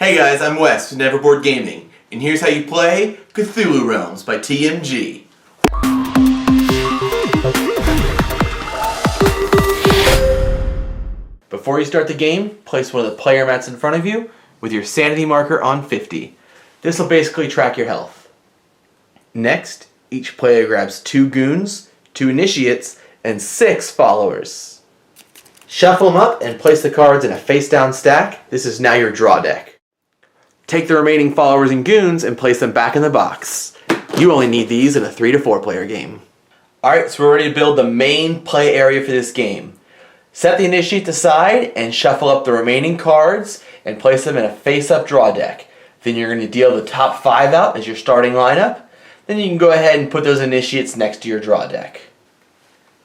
Hey guys, I'm Wes with Neverboard Gaming, and here's how you play Cthulhu Realms by TMG. Before you start the game, place one of the player mats in front of you with your sanity marker on 50. This will basically track your health. Next, each player grabs 2 goons, 2 initiates, and 6 followers. Shuffle them up and place the cards in a face-down stack. This is now your draw deck. Take the remaining followers and goons and place them back in the box. You only need these in a 3 to 4 player game. Alright, so we're ready to build the main play area for this game. Set the initiates aside and shuffle up the remaining cards and place them in a face-up draw deck. Then you're going to deal the top 5 out as your starting lineup. Then you can go ahead and put those initiates next to your draw deck.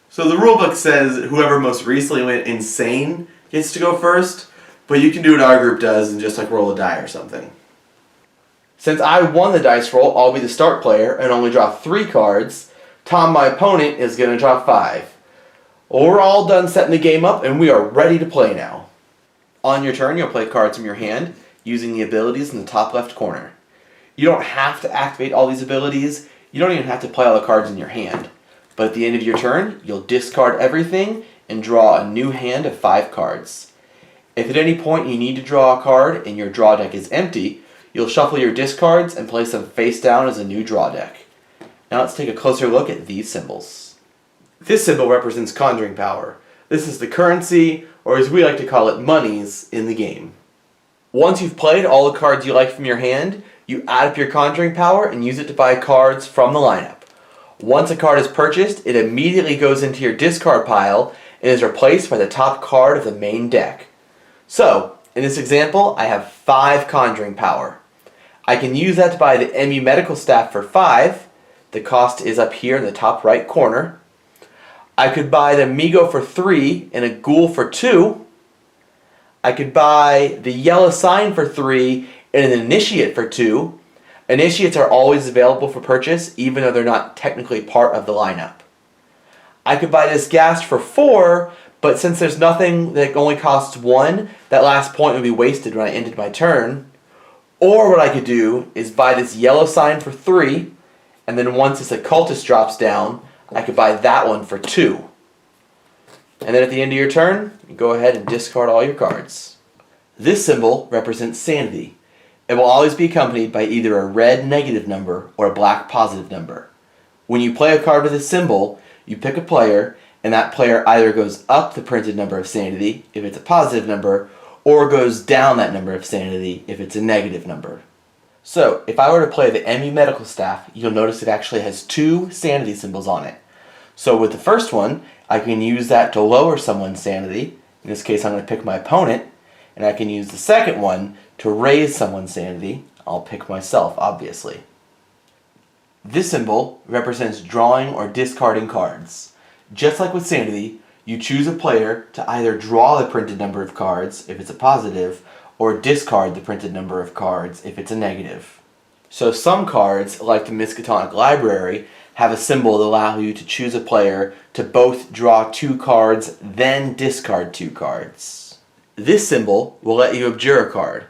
So the rulebook says whoever most recently went insane gets to go first, but you can do what our group does and just roll a die or something. Since I won the dice roll, I'll be the start player and only draw 3 cards. Tom, my opponent, is going to draw 5. Well, we're all done setting the game up and we are ready to play now. On your turn, you'll play cards from your hand using the abilities in the top left corner. You don't have to activate all these abilities. You don't even have to play all the cards in your hand. But at the end of your turn, you'll discard everything and draw a new hand of 5 cards. If at any point you need to draw a card and your draw deck is empty, you'll shuffle your discards and place them face down as a new draw deck. Now let's take a closer look at these symbols. This symbol represents conjuring power. This is the currency, or as we like to call it, monies, in the game. Once you've played all the cards you like from your hand, you add up your conjuring power and use it to buy cards from the lineup. Once a card is purchased, it immediately goes into your discard pile and is replaced by the top card of the main deck. So, in this example, I have 5 conjuring power. I can use that to buy the MU medical staff for 5. The cost is up here in the top right corner. I could buy the Migo for 3 and a Ghoul for 2. I could buy the Yellow Sign for 3 and an Initiate for 2. Initiates are always available for purchase, even though they're not technically part of the lineup. I could buy this Ghast for 4, but since there's nothing that only costs 1, that last point would be wasted when I ended my turn. Or what I could do is buy this Yellow Sign for 3, and then once this Occultist drops down, I could buy that one for 2. And then at the end of your turn, you go ahead and discard all your cards. This symbol represents sanity. It will always be accompanied by either a red negative number or a black positive number. When you play a card with this symbol, you pick a player, and that player either goes up the printed number of sanity, if it's a positive number, or goes down that number of sanity, if it's a negative number. So, if I were to play the MU medical staff, you'll notice it actually has 2 sanity symbols on it. So with the first one, I can use that to lower someone's sanity. In this case, I'm going to pick my opponent. And I can use the second one to raise someone's sanity. I'll pick myself, obviously. This symbol represents drawing or discarding cards. Just like with sanity, you choose a player to either draw the printed number of cards, if it's a positive, or discard the printed number of cards, if it's a negative. So some cards, like the Miskatonic library, have a symbol that allows you to choose a player to both draw 2 cards, then discard 2 cards. This symbol will let you abjure a card.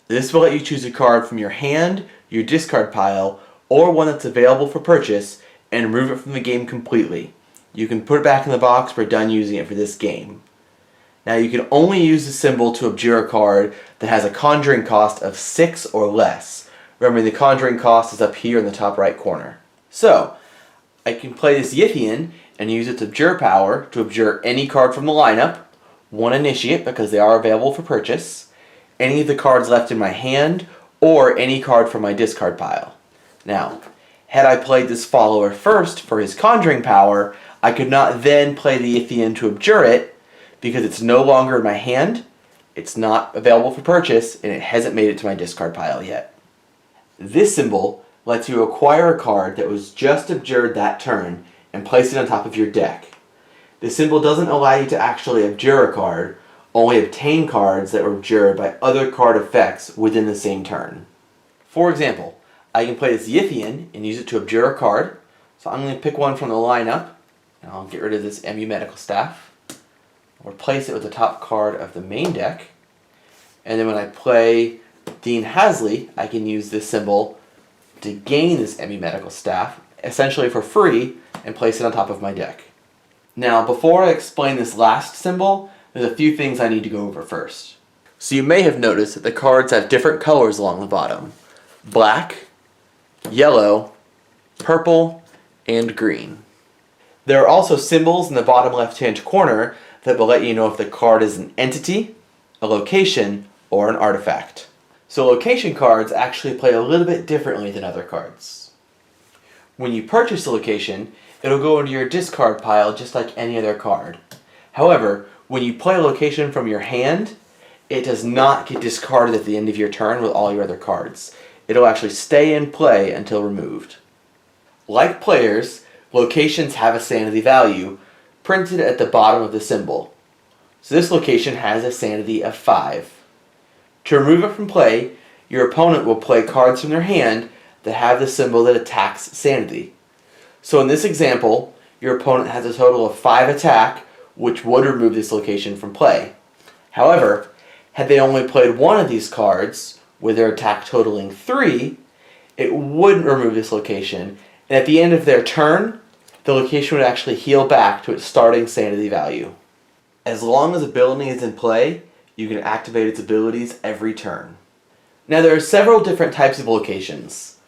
This will let you choose a card from your hand, your discard pile, or one that's available for purchase, and remove it from the game completely. You can put it back in the box when we're done using it for this game. Now you can only use the symbol to abjure a card that has a conjuring cost of 6 or less. Remember, the conjuring cost is up here in the top right corner. So, I can play this Yithian and use its abjure power to abjure any card from the lineup, 1 initiate because they are available for purchase, any of the cards left in my hand, or any card from my discard pile. Now, had I played this follower first for his conjuring power, I could not then play the Yithian to abjure it because it's no longer in my hand, it's not available for purchase, and it hasn't made it to my discard pile yet. This symbol lets you acquire a card that was just abjured that turn and place it on top of your deck. The symbol doesn't allow you to actually abjure a card, only obtain cards that were abjured by other card effects within the same turn. For example, I can play this Yithian and use it to abjure a card. So I'm going to pick one from the lineup, and I'll get rid of this MU medical staff. I'll replace it with the top card of the main deck, and then when I play Dean Hasley, I can use this symbol to gain this ME medical staff, essentially for free, and place it on top of my deck. Now, before I explain this last symbol, there's a few things I need to go over first. So you may have noticed that the cards have different colors along the bottom. Black, yellow, purple, and green. There are also symbols in the bottom left-hand corner that will let you know if the card is an entity, a location, or an artifact. So location cards actually play a little bit differently than other cards. When you purchase a location, it'll go into your discard pile just like any other card. However, when you play a location from your hand, it does not get discarded at the end of your turn with all your other cards. It'll actually stay in play until removed. Like players, locations have a sanity value printed at the bottom of the symbol. So this location has a sanity of 5. To remove it from play, your opponent will play cards from their hand that have the symbol that attacks sanity. So in this example, your opponent has a total of 5 attack, which would remove this location from play. However, had they only played one of these cards, with their attack totaling 3, it wouldn't remove this location, and at the end of their turn, the location would actually heal back to its starting sanity value. As long as ability is in play, you can activate its abilities every turn. Now there are several different types of locations.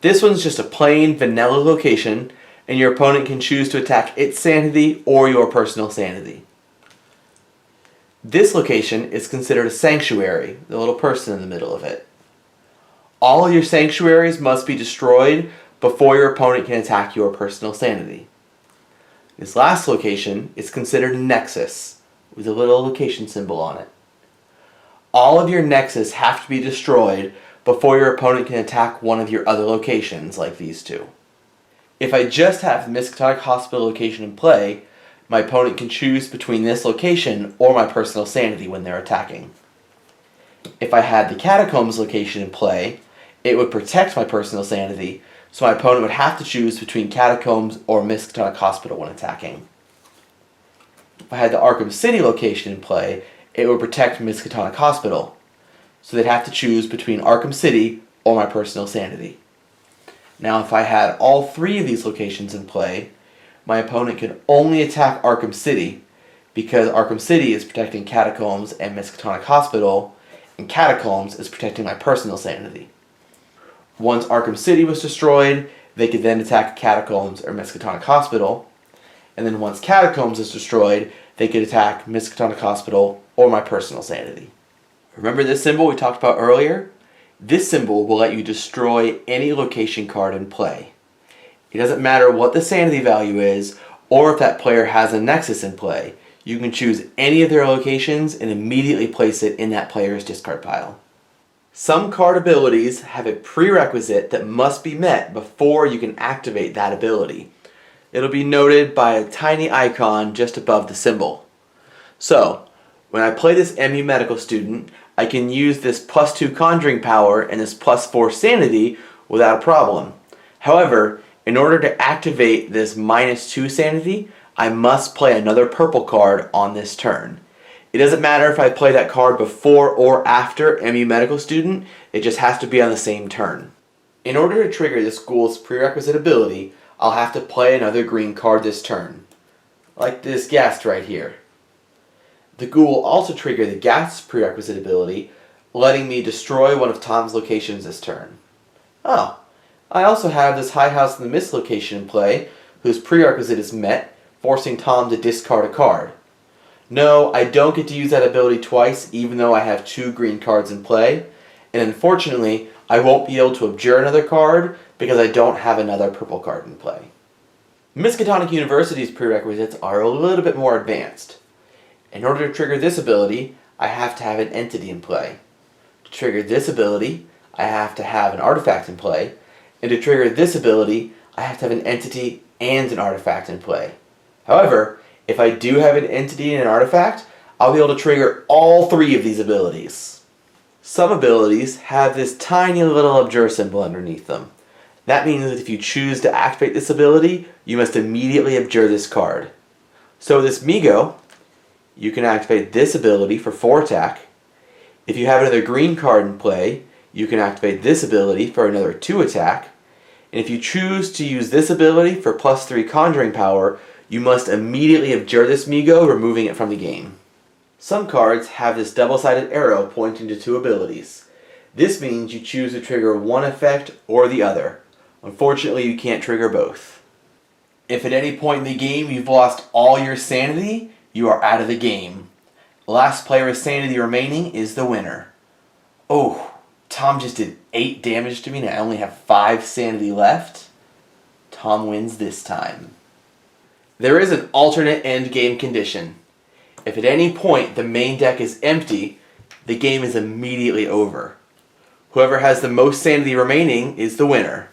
This one's just a plain vanilla location, and your opponent can choose to attack its sanity or your personal sanity. This location is considered a sanctuary, the little person in the middle of it. All your sanctuaries must be destroyed before your opponent can attack your personal sanity. This last location is considered a nexus, with a little location symbol on it. All of your nexus have to be destroyed before your opponent can attack one of your other locations, like these two. If I just have the Miskatonic Hospital location in play, my opponent can choose between this location or my personal sanity when they're attacking. If I had the Catacombs location in play, it would protect my personal sanity, so my opponent would have to choose between Catacombs or Miskatonic Hospital when attacking. If I had the Arkham City location in play, it would protect Miskatonic Hospital, so they'd have to choose between Arkham City or my personal sanity. Now if I had all 3 of these locations in play, my opponent can only attack Arkham City because Arkham City is protecting Catacombs and Miskatonic Hospital, and Catacombs is protecting my personal sanity. Once Arkham City was destroyed, they could then attack Catacombs or Miskatonic Hospital, and then once Catacombs is destroyed, they could attack Miskatonic Hospital or my personal sanity. Remember this symbol we talked about earlier? This symbol will let you destroy any location card in play. It doesn't matter what the sanity value is, or if that player has a nexus in play. You can choose any of their locations and immediately place it in that player's discard pile. Some card abilities have a prerequisite that must be met before you can activate that ability. It'll be noted by a tiny icon just above the symbol. So, when I play this MU Medical student, I can use this +2 conjuring power and this +4 sanity without a problem. However, in order to activate this -2 sanity, I must play another purple card on this turn. It doesn't matter if I play that card before or after MU Medical Student, it just has to be on the same turn. In order to trigger this ghoul's prerequisite ability, I'll have to play another green card this turn, like this ghast right here. The ghoul will also trigger the ghast's prerequisite ability, letting me destroy one of Tom's locations this turn. Oh, I also have this High House in the Mist location in play, whose prerequisite is met, forcing Tom to discard a card. No, I don't get to use that ability twice, even though I have 2 green cards in play, and unfortunately, I won't be able to abjure another card because I don't have another purple card in play. Miskatonic University's prerequisites are a little bit more advanced. In order to trigger this ability, I have to have an entity in play. To trigger this ability, I have to have an artifact in play, and to trigger this ability, I have to have an entity and an artifact in play. However, if I do have an entity and an artifact, I'll be able to trigger all 3 of these abilities. Some abilities have this tiny little abjure symbol underneath them. That means that if you choose to activate this ability, you must immediately abjure this card. So with this Migo, you can activate this ability for 4 attack. If you have another green card in play, you can activate this ability for another 2 attack. And if you choose to use this ability for +3 conjuring power, you must immediately abjure this Migo, removing it from the game. Some cards have this double-sided arrow pointing to 2 abilities. This means you choose to trigger one effect or the other. Unfortunately, you can't trigger both. If at any point in the game you've lost all your sanity, you are out of the game. The last player with sanity remaining is the winner. Oh, Tom just did 8 damage to me and I only have 5 sanity left. Tom wins this time. There is an alternate end game condition. If at any point the main deck is empty, the game is immediately over. Whoever has the most sanity remaining is the winner.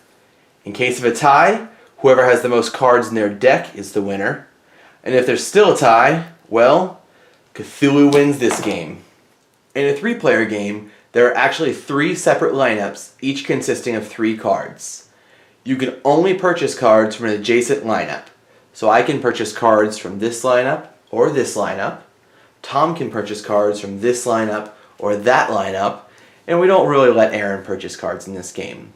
In case of a tie, whoever has the most cards in their deck is the winner. And if there's still a tie, well, Cthulhu wins this game. In a 3-player game, there are actually 3 separate lineups, each consisting of 3 cards. You can only purchase cards from an adjacent lineup. So I can purchase cards from this lineup or this lineup. Tom can purchase cards from this lineup or that lineup. And we don't really let Aaron purchase cards in this game.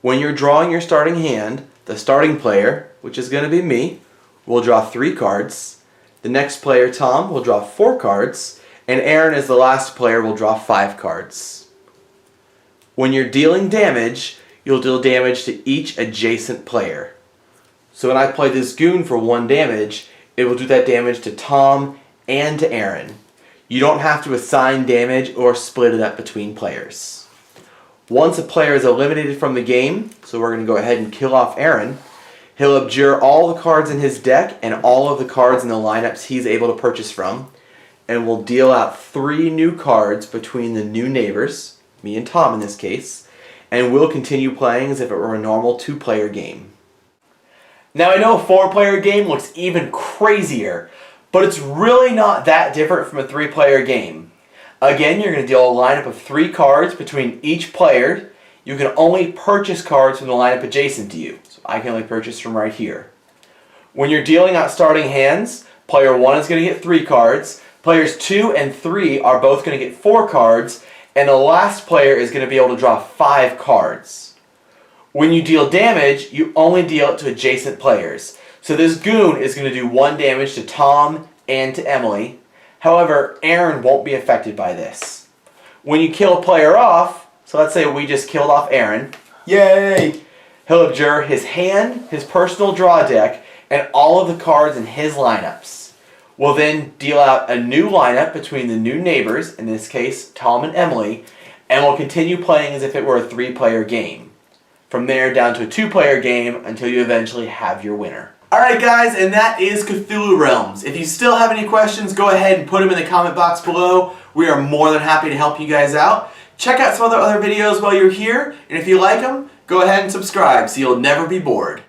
When you're drawing your starting hand, the starting player, which is going to be me, will draw 3 cards. The next player, Tom, will draw 4 cards. And Aaron, as the last player, will draw 5 cards. When you're dealing damage, you'll deal damage to each adjacent player. So when I play this goon for 1 damage, it will do that damage to Tom and to Aaron. You don't have to assign damage or split it up between players. Once a player is eliminated from the game, so we're going to go ahead and kill off Aaron, he'll abjure all the cards in his deck and all of the cards in the lineups he's able to purchase from, and will deal out 3 new cards between the new neighbors, me and Tom in this case, and we'll continue playing as if it were a normal 2-player game. Now I know a 4-player game looks even crazier, but it's really not that different from a 3-player game. Again, you're going to deal a lineup of 3 cards between each player. You can only purchase cards from the lineup adjacent to you. So I can only purchase from right here. When you're dealing out starting hands, player 1 is going to get 3 cards. Players 2 and 3 are both going to get 4 cards. And the last player is going to be able to draw 5 cards. When you deal damage, you only deal it to adjacent players. So this goon is going to do 1 damage to Tom and to Emily. However, Aaron won't be affected by this. When you kill a player off, so let's say we just killed off Aaron, yay! He'll abjure his hand, his personal draw deck, and all of the cards in his lineups. We'll then deal out a new lineup between the new neighbors, in this case Tom and Emily, and we'll continue playing as if it were a 3-player game. From there down to a 2-player game until you eventually have your winner. Alright guys, and that is Cthulhu Realms. If you still have any questions, go ahead and put them in the comment box below. We are more than happy to help you guys out. Check out some other videos while you're here, and if you like them, go ahead and subscribe so you'll never be bored.